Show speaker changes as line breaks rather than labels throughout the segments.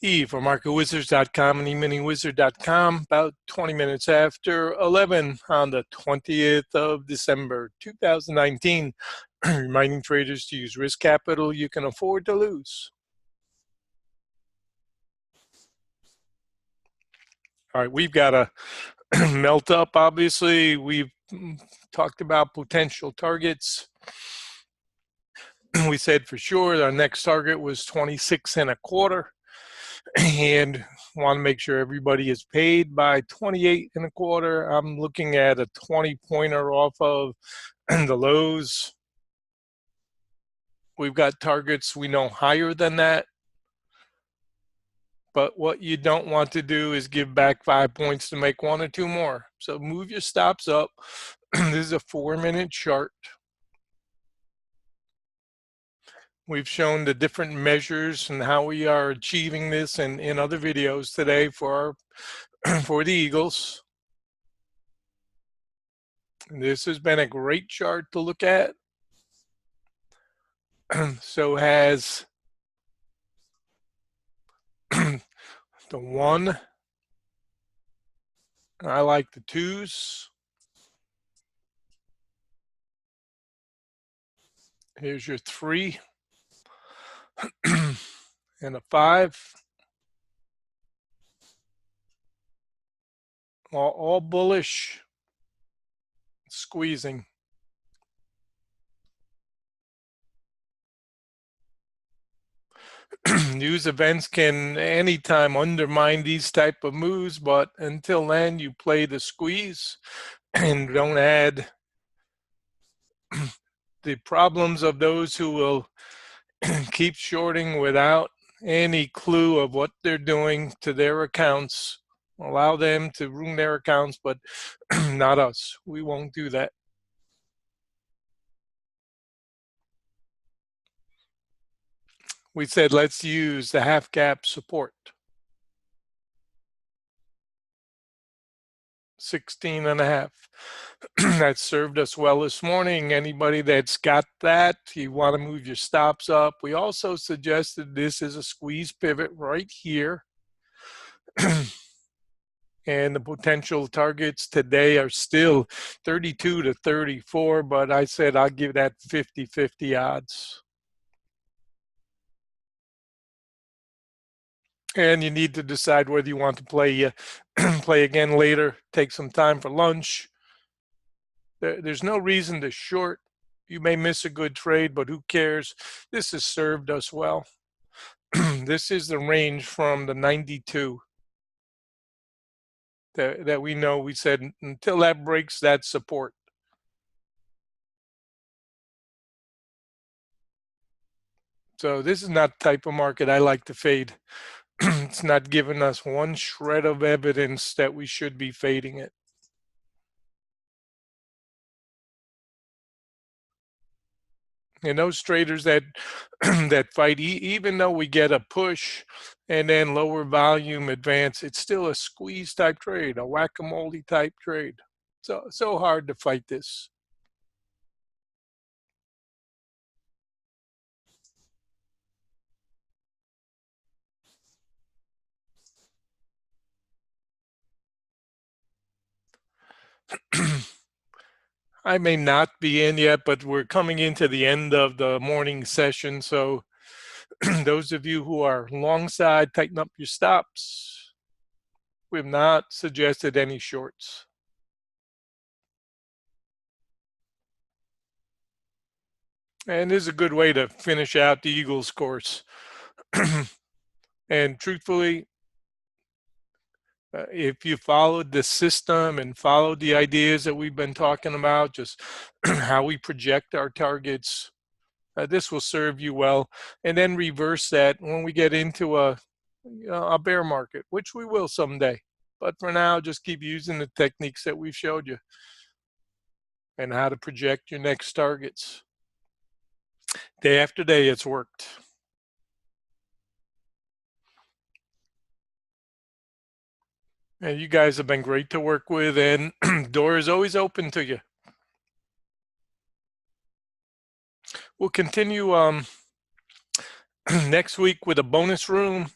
E for MarketWizards.com and eMiniWizard.com, about 20 minutes after 11 on the 20th of December, 2019. Reminding traders to use risk capital you can afford to lose. All right, we've got a melt up, obviously. We've talked about potential targets. We said for sure our next target was 26.25. And want to make sure everybody is paid by 28.25. I'm looking at a 20-pointer off of the lows. We've got targets we know higher than that. But what you don't want to do is give back 5 points to make 1 or 2 more. So move your stops up. This is a 4-minute chart. We've shown the different measures and how we are achieving this in other videos today for for the Eagles. This has been a great chart to look at. So has the 1. I like the 2s. Here's your 3 and a 5. All bullish, squeezing. News events can anytime undermine these type of moves, but until then you play the squeeze and don't add the problems of those who will keep shorting without any clue of what they're doing to their accounts. Allow them to ruin their accounts, but not us. We won't do that. We said let's use the half gap support. 16.5. That served us well this morning. Anybody that's got that, you want to move your stops up. We also suggested this is a squeeze pivot right here. And the potential targets today are still 32 to 34, but I said I'll give that 50-50 odds. And you need to decide whether you want to play play again later, take some time for lunch. There's no reason to short. You may miss a good trade, but who cares? This has served us well. This is the range from the 92 that we know. We said until that breaks that support. So this is not the type of market I like to fade. It's not giving us one shred of evidence that we should be fading it. And those traders that that fight, even though we get a push and then lower volume advance, it's still a squeeze type trade, a whack-a-mole type trade. So hard to fight this. I may not be in yet, but we're coming into the end of the morning session. So those of you who are long side, tighten up your stops. We have not suggested any shorts. And this is a good way to finish out the Eagles course. And truthfully, if you followed the system and followed the ideas that we've been talking about, just how we project our targets, this will serve you well. And then reverse that when we get into a bear market, which we will someday. But for now, just keep using the techniques that we've showed you and how to project your next targets. Day after day, it's worked. And you guys have been great to work with, and door is always open to you. We'll continue next week with a bonus room.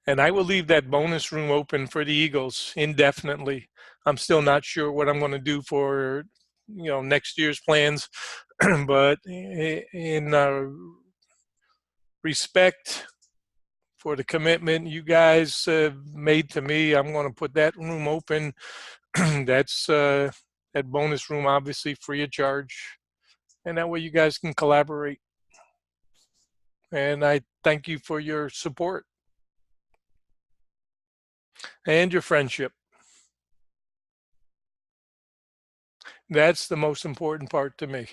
And I will leave that bonus room open for the Eagles indefinitely. I'm still not sure what I'm going to do for, next year's plans, but in respect for the commitment you guys made to me, I'm going to put that room open. That's that bonus room, obviously free of charge, and that way you guys can collaborate. And I thank you for your support and your friendship. That's the most important part to me.